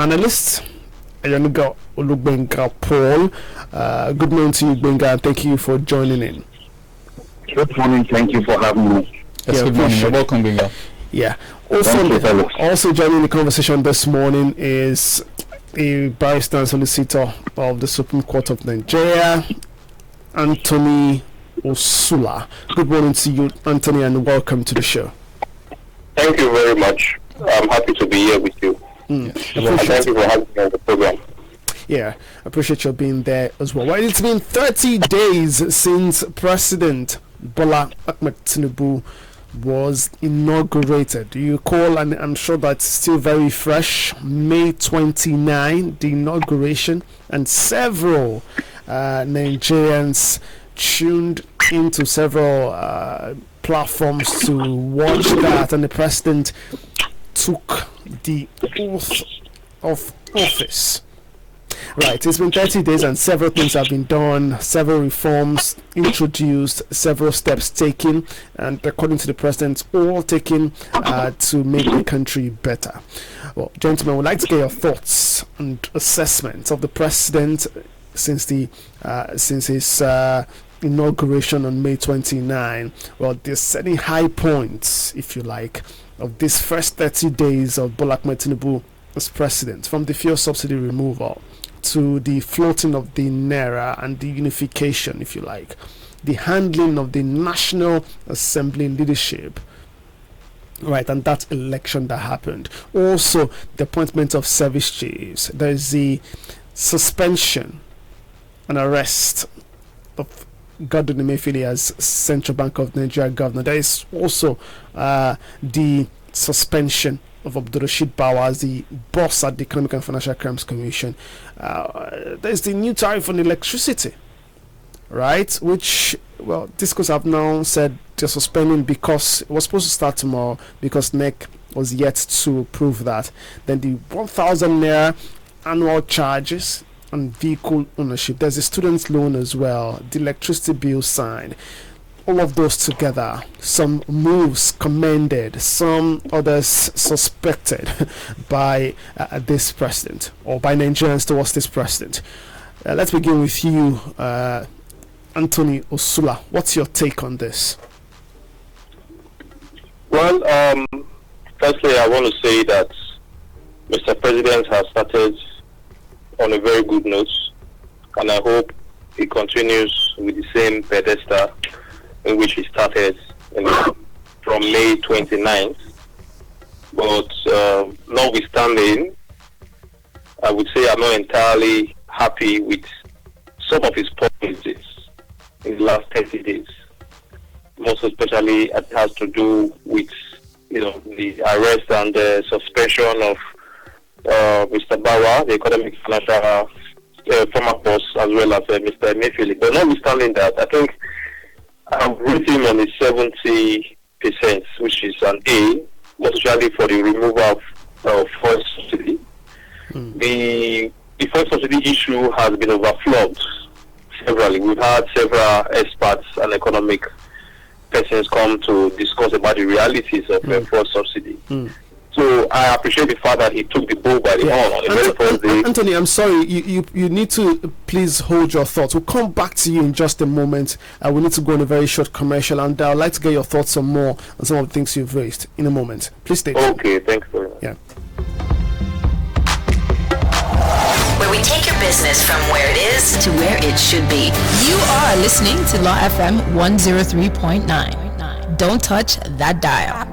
Analyst Ayannuga Paul. Good morning to you, Gbenga, and thank you for joining in. Good morning. Thank you for having me. Yes, good morning. You're welcome, Gbenga. Yeah. Felix. Also joining the conversation this morning is a barrister and solicitor of the Supreme Court of Nigeria, Anthony Osula. Good morning to you, Anthony, and welcome to the show. Thank you very much. I'm happy to be here with you. Thank you for having me on the program. Yeah, I appreciate your being there as well. Well, it's been 30 days since President Bola Ahmed Tinubu was inaugurated. You recall, and I'm sure that's still very fresh, May 29, the inauguration, and several Nigerians tuned into several platforms to watch that, and the president took the oath of office. Right, it's been 30 days and several things have been done, several reforms introduced, several steps taken, and according to the president, all taken to make the country better. Well, gentlemen, we'd like to get your thoughts and assessments of the president since his inauguration on May 29. Well, there's setting high points, if you like, of these first 30 days of Bola Ahmed Tinubu as president, from the fuel subsidy removal to the floating of the Naira and the unification, if you like, the handling of the National Assembly leadership, right, and that election that happened. Also, the appointment of service chiefs. There is the suspension and arrest of Godwin Emefiele as Central Bank of Nigeria governor. There is also the suspension of Abdulrasheed Bawa as the boss at the Economic and Financial Crimes Commission. There's the new tariff on electricity, right? Which, well, Discos have now said they're suspending because it was supposed to start tomorrow because NEC was yet to approve that. Then the 1,000 Naira annual charges on vehicle ownership. There's a student loan as well, the electricity bill signed. All of those together, some moves commended, some others suspected by this president or by Nigerians towards this president. Let's begin with you, Anthony Osula. What's your take on this? Well, firstly, I want to say that Mr. President has started on a very good note, and I hope he continues with the same pedestal in which he started from May 29th. But notwithstanding, I would say I'm not entirely happy with some of his policies in the last 30 days. Most especially, it has to do with the arrest and the suspension of Mr. Bawa, the economic financial former boss, as well as Mr. Emefiele. But notwithstanding that, I think I've rated him on a 70%, which is an A, especially for the removal of fuel subsidy. The fuel subsidy issue has been overflowed severally. We've had several experts and economic persons come to discuss about the realities of fuel subsidy. So I appreciate the fact that he took the bull by the horn on the very first day. Anthony, I'm sorry, you need to please hold your thoughts. We'll come back to you in just a moment. We need to go on a very short commercial, and I'd like to get your thoughts on some of the things you've raised in a moment. Please stay. Okay, thanks very much. Yeah. Where we take your business from where it is to where it should be. You are listening to Law FM 103.9. Don't touch that dial.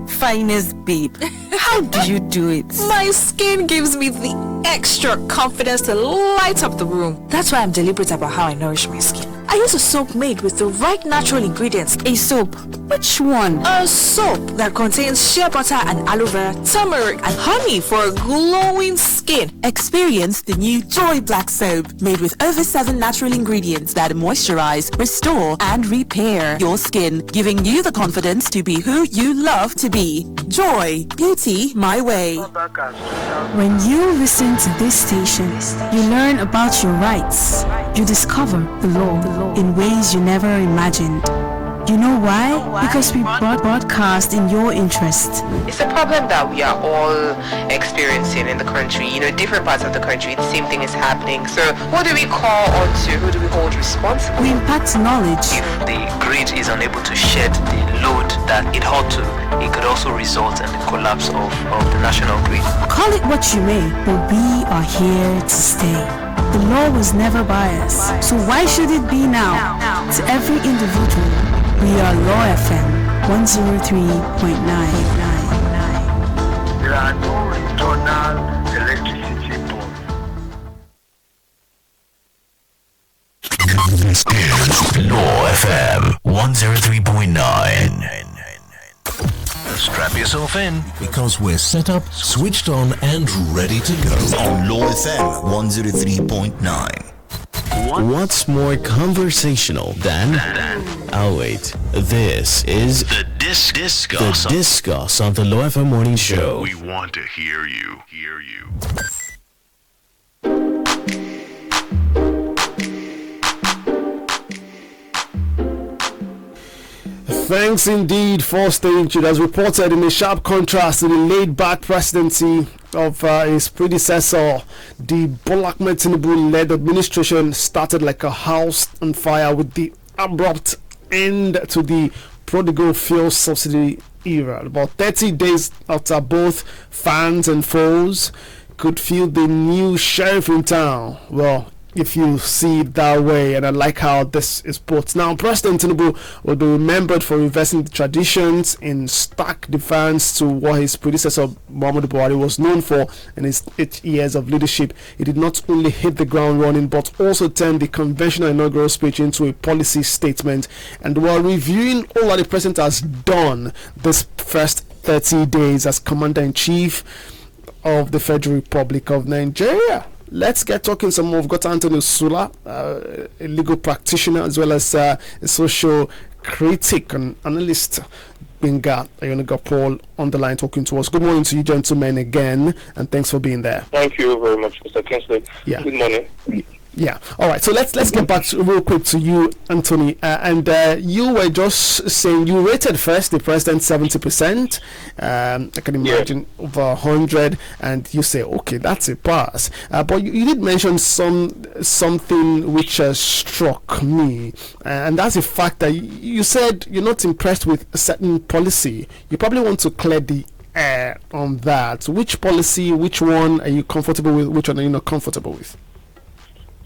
Finest babe, how do you do it? My skin gives me the extra confidence to light up the room. That's why I'm deliberate about how I nourish my skin. I use a soap made with the right natural ingredients. A soap? Which one? A soap that contains shea butter and aloe vera, turmeric and honey for a glowing skin. Experience the new Joy Black Soap, made with over 7 natural ingredients that moisturize, restore and repair your skin, giving you the confidence to be who you love to be. Joy, beauty my way. When you listen to this station, you learn about your rights. You discover the law in ways you never imagined. You know why? Because we broadcast in your interest. It's a problem that we are all experiencing in the country. Different parts of the country, the same thing is happening. So who do we call on to? Who do we hold responsible? We impact knowledge. If the grid is unable to shed the load that it ought to, it could also result in the collapse of the national grid. Call it what you may, but we are here to stay. The law was never biased, so why should it be now? To every individual, we are Law FM 103.9. There are no internal electricity boards. This is Law FM 103.9. Strap yourself in because we're set up, switched on, and ready to go on Law FM 103.9. What's more conversational than? Oh wait, this is the Discuss on the Law FM Morning Show. We want to hear you. Thanks indeed for staying tuned. As reported, in a sharp contrast to the laid-back presidency of his predecessor, the Bola Ahmed Tinubu-led administration started like a house on fire with the abrupt end to the prodigal fuel subsidy era. About 30 days after, both fans and foes could feel the new sheriff in town. Well, if you see it that way, and I like how this is put. Now, President Tinubu will be remembered for reversing the traditions in stark defiance to what his predecessor Muhammadu Buhari was known for in his 8 years of leadership. He did not only hit the ground running, but also turned the conventional inaugural speech into a policy statement. And while reviewing all that the president has done this first 30 days as Commander-in-Chief of the Federal Republic of Nigeria, let's get talking some more. We've got Anthony Osula, a legal practitioner, as well as a social critic and analyst, Gbenga Ayannuga Paul, on the line talking to us. Good morning to you, gentlemen, again, and thanks for being there. Thank you very much, Mr. Kingsley. Yeah. Good morning. Yeah. All right. So let's get back real quick to you, Anthony. And you were just saying you rated first the president 70%. I can imagine over 100, and you say, okay, that's a pass. But you did mention something which struck me, and that's the fact that you said you're not impressed with a certain policy. You probably want to clear the air on that. Which policy? Which one are you comfortable with? Which one are you not comfortable with?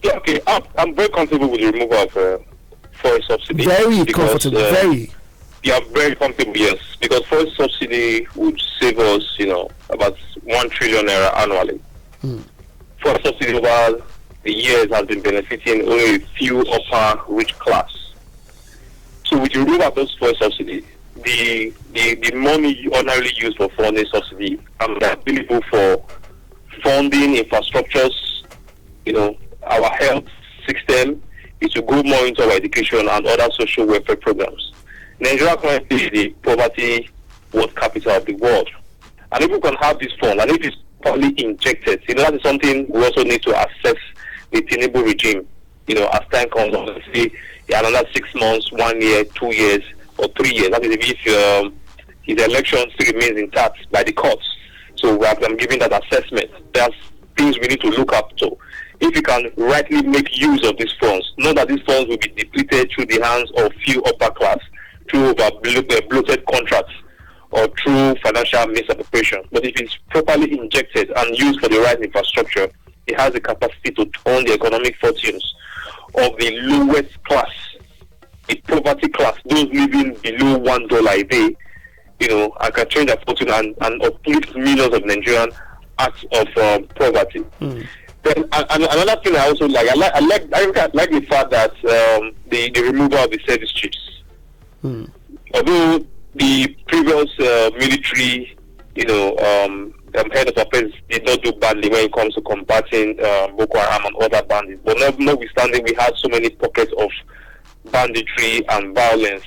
Yeah, okay. I'm very comfortable with the removal of foreign subsidy. Very comfortable, very. Yeah, very comfortable, yes. Because foreign subsidy would save us, about 1 trillion naira annually. Foreign subsidy over the years has been benefiting only a few upper rich class. So with the removal of those foreign subsidy, the money you ordinarily use for foreign subsidy and available for funding infrastructures, our health system, is to go more into our education and other social welfare programs. Nigeria currently is the poverty world capital of the world. And if we can have this fund, and if it's properly injected, that is something we also need to assess the Tinubu regime, as time comes on. Let's say another 6 months, 1 year, 2 years, or 3 years. That is if his election still remains intact by the courts. So I'm giving that assessment. There's things we need to look up to. If we can rightly make use of these funds, not that these funds will be depleted through the hands of few upper class, through bloated contracts, or through financial misappropriation. But if it's properly injected and used for the right infrastructure, it has the capacity to turn the economic fortunes of the lowest class, the poverty class, those living below $1 a day, and can change their fortune and uplift millions of Nigerians out of poverty. Then another thing I also like, I like the fact that the removal of the service chiefs. Although the previous military, head of affairs did not do badly when it comes to combating Boko Haram and other bandits, but notwithstanding, we had so many pockets of banditry and violence,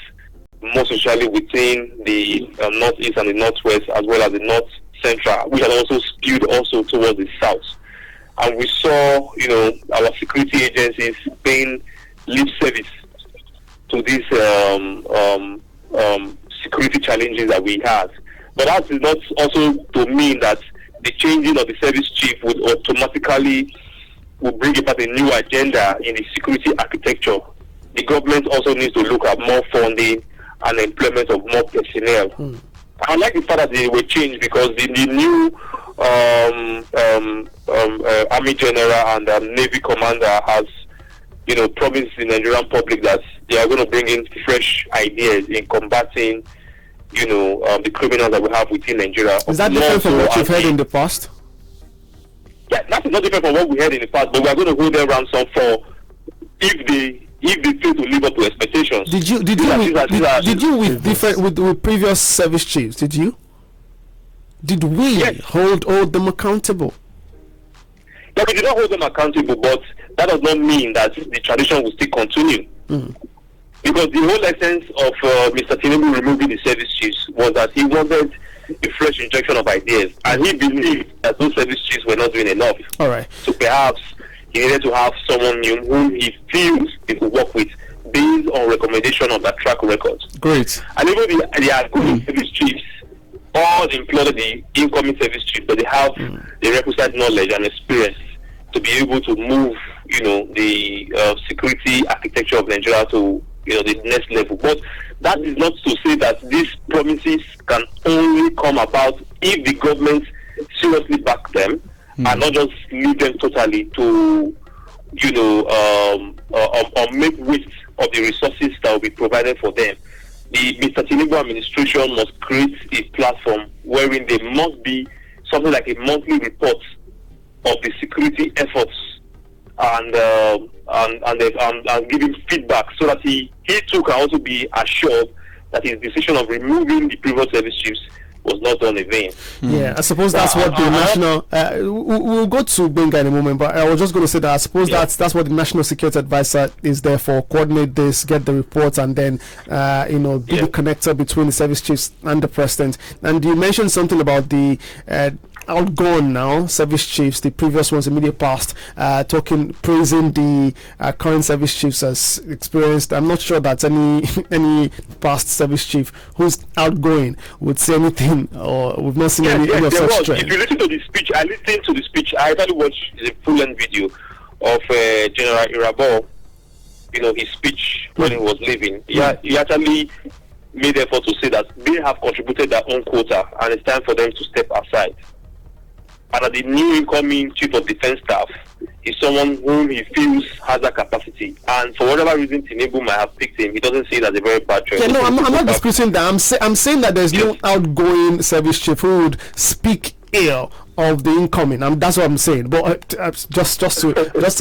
most especially within the northeast and the northwest, as well as the north central, which had also spewed also towards the south. And we saw, our security agencies paying lip service to these security challenges that we had. But that is not also to mean that the changing of the service chief would automatically bring about a new agenda in the security architecture. The government also needs to look at more funding and employment of more personnel. I like the fact that they were changed because the new Army General and Navy Commander has, promised the Nigerian public that they are going to bring in fresh ideas in combating, the criminals that we have within Nigeria. Is that different from what you've heard in the past? Yeah, that is not different from what we heard in the past, but we are going to hold them ransom for if they fail to live up to expectations. Did you with previous service chiefs? Did we hold them accountable? Yeah, we did not hold them accountable, but that does not mean that the tradition will still continue. Because the whole essence of Mr. Tinubu removing the service chiefs was that he wanted a fresh injection of ideas, and he believed that those service chiefs were not doing enough. All right. So perhaps he needed to have someone new whom he feels he could work with based on recommendation of that track records. Great. And even the outgoing service chiefs all employ the incoming service chiefs, but they have the requisite knowledge and experience to be able to move, the security architecture of Nigeria to, the next level. But that is not to say that these promises can only come about if the government seriously back them and not just leave them totally to, or make waste of the resources that will be provided for them. The Mr. Tinubu administration must create a platform wherein there must be something like a monthly report of the security efforts and give him feedback so that he too can also be assured that his decision of removing the previous service chiefs was not done in vain. Yeah, I suppose that's what the national. We'll go to Gbenga in a moment, but I was just going to say that I suppose that's what the National Security Advisor is there for. Coordinate this, get the reports, and then be the connector between the service chiefs and the president. And you mentioned something about the outgone now service chiefs, the previous ones, immediate past, praising the current service chiefs as experienced. I'm not sure that any past service chief who's outgoing would say anything, or we've not seen any of such trend. If you listen to the speech, I listened to the speech. I actually watched the full-length video of General Irabor, his speech when he was leaving. He actually made effort to say that they have contributed their own quota and it's time for them to step aside. And that the new incoming chief of defense staff is someone whom he feels has that capacity. And for whatever reason Tinubu might have picked him, he doesn't see it as a very bad choice. Yeah, no, I'm not disputing that. I'm saying that there's no outgoing service chief who would speak ill of the incoming. That's what I'm saying. But just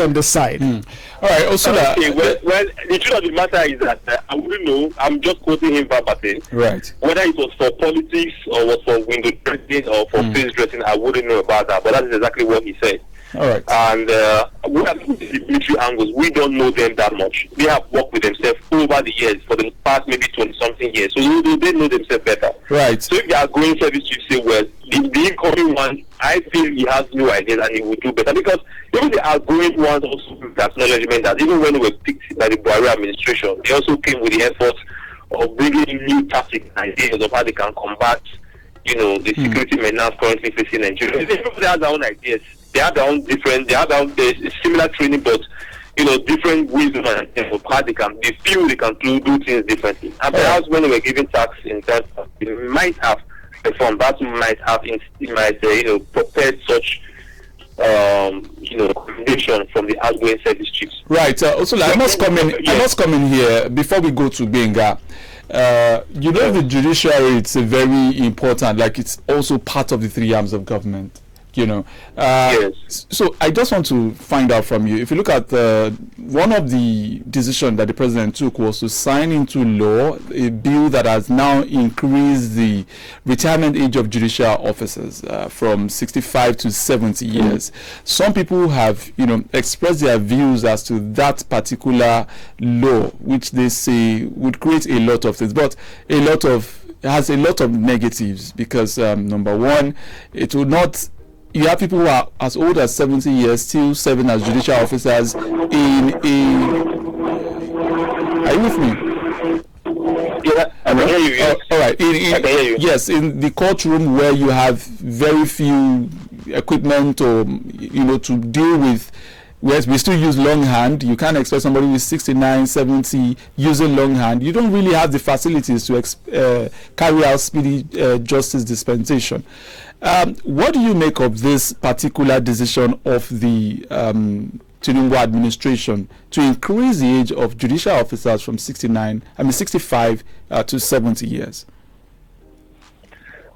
on this side. All right, Osula. Well, the truth of the matter is that I wouldn't know. I'm just quoting him verbatim. Right. Whether it was for politics or was for window dressing or for face dressing, I wouldn't know about that. But that is exactly what he said. All right. And we have the military angles. We don't know them that much. They have worked with themselves over the years for the past maybe 20-something years. So they know themselves better. Right. So if they are going service chiefs say, well, the incoming one, I feel he has new ideas and he will do better. Because even the outgoing ones also with acknowledgement that even when they were picked by the Buhari administration, they also came with the effort of bringing in new tactics and ideas of how they can combat, the security menace currently facing Nigeria. They have their own ideas. They have their own similar training, but different wisdom and of how they feel they can do things differently. And perhaps when they were giving tax in that, they might have performed. That might have prepared such recommendation from the outgoing service chiefs. Right. Also, I must come in here before we go to Gbenga. The judiciary, it's a very important, like it's also part of the three arms of government. Yes. So I just want to find out from you, if you look at one of the decisions that the president took was to sign into law a bill that has now increased the retirement age of judicial officers from 65 to 70 years. Some people have expressed their views as to that particular law, which they say would create a lot of things, but it has a lot of negatives because number one, it will not. You have people who are as old as 70 years still serving as judicial officers in a... Are you with me? can hear you. Yes. All right. I can hear you. Yes, in the courtroom where you have very few equipment or to deal with. Whereas we still use longhand, you can't expect somebody with 69, 70 using longhand. You don't really have the facilities to carry out speedy justice dispensation. What do you make of this particular decision of the Tinubu administration to increase the age of judicial officers from 65 to 70 years?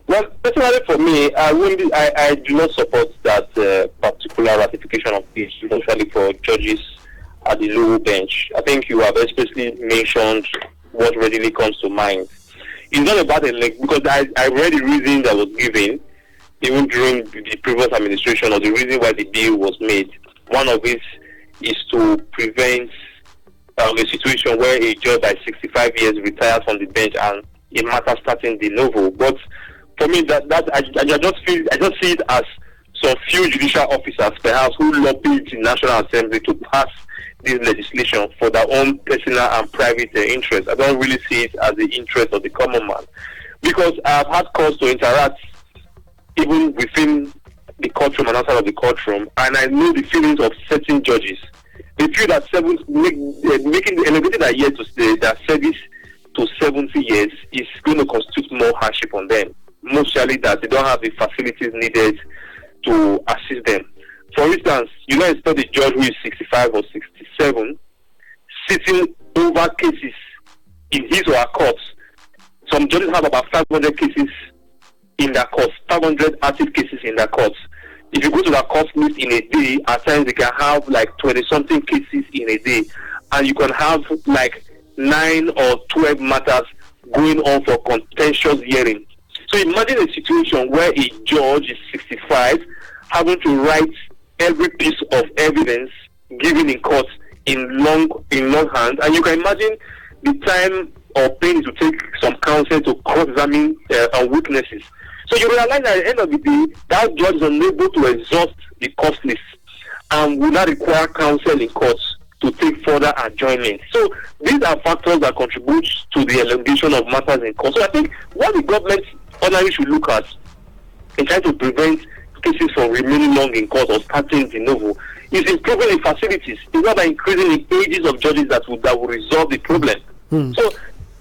Well, personally for me, I do not support that particular ratification of this, especially for judges at the lower bench. I think you have especially mentioned what readily comes to mind. It's not about it, because I read the reason that was given, even during the previous administration, or the reason why the deal was made. One of it is to prevent a situation where a judge by 65 years retires from the bench and a matter starting de novo. But for me, I just see it as some few judicial officers, perhaps, who lobbied the National Assembly to pass this legislation for their own personal and private interest. I don't really see it as the interest of the common man, because I've had cause to interact even within the courtroom and outside of the courtroom, and I know the feelings of certain judges. They feel that elevating their year to their service to 70 years is going to constitute more hardship on them. Mostly that they don't have the facilities needed to assist them. For instance, it's not a judge who is 65 or 67 sitting over cases in his or her courts. Some judges have about 500 cases in their courts, 500 active cases in their courts. If you go to the court list in a day, at times they can have like 20-something cases in a day, and you can have like 9 or 12 matters going on for contentious hearing. So imagine a situation where a judge is 65, having to write every piece of evidence given in court in longhand, and you can imagine the time or pain to take some counsel to cross-examine on witnesses. So you realize that at the end of the day, that judge is unable to exhaust the court list and will not require counsel in courts to take further adjournment. So these are factors that contribute to the elongation of matters in court. So I think what the government ordinarily should look at in trying to prevent cases from remaining long in court or starting de novo is improving the facilities. It's not by increasing the ages of judges that will resolve the problem. So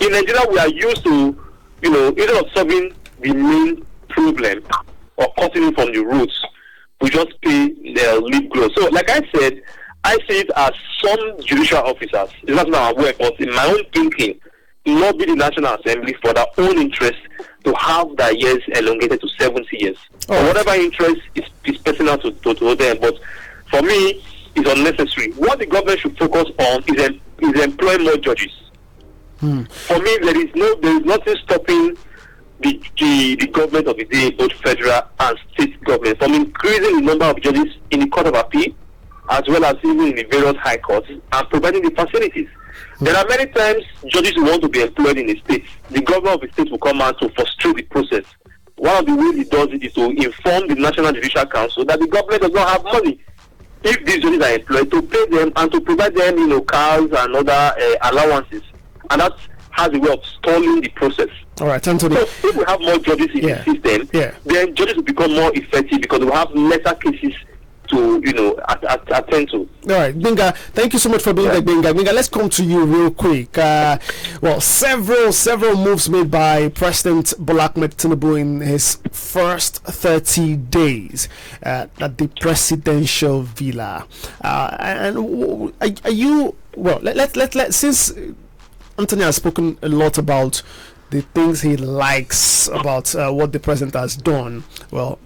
in Nigeria, we are used to, instead of solving the main problem or cutting it from the roots, we just pay the lead growth. So like I said, I see it as some judicial officers, it's not my work, but in my own thinking, lobby the National Assembly for their own interest to have their years elongated to 70 years. For whatever interest is personal to them, but for me, it's unnecessary. What the government should focus on is employ more judges. For me, there is nothing stopping the government of the day, both federal and state government, from increasing the number of judges in the Court of Appeal, as well as even in the various high courts, and providing the facilities. There are many times judges who want to be employed in the state. The governor of the state will come out to frustrate the process. One of the ways he does it is to inform the National Judicial Council that the government does not have money, if these judges are employed, to pay them and to provide them, cars and other allowances. And that has a way of stalling the process. All right, Anthony. So if we have more judges in the system, then judges will become more effective because we'll have lesser cases to attend to. All right, Gbenga, thank you so much for being there, Gbenga. Gbenga, let's come to you real quick. Several moves made by President Bola Ahmed Tinubu in his first 30 days at the presidential villa. And are you since Anthony has spoken a lot about the things he likes about what the president has done. Well,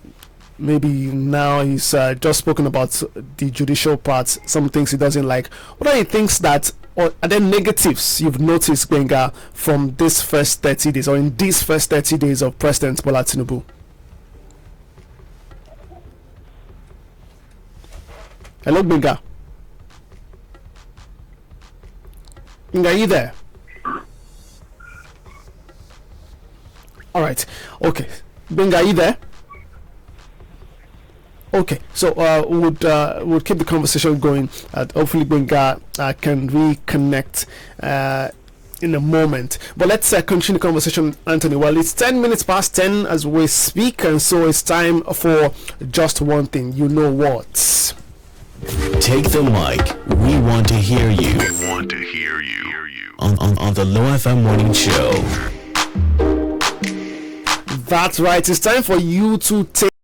maybe now he's just spoken about the judicial parts, some things he doesn't like. What are the things or are there negatives you've noticed, Gbenga, from this first 30 days or in these first 30 days of President Bola Tinubu? Hello, Gbenga. Gbenga, are you there? All right. Okay. Gbenga, are you there? Okay. So we'll keep the conversation going. Hopefully, Gbenga can reconnect in a moment. But let's continue the conversation, Anthony. Well, it's 10 minutes past 10 as we speak, and so it's time for just one thing. You know what? Take the mic. We want to hear you. We want to hear you. On the Low FM Morning Show. That's right. It's time for you to take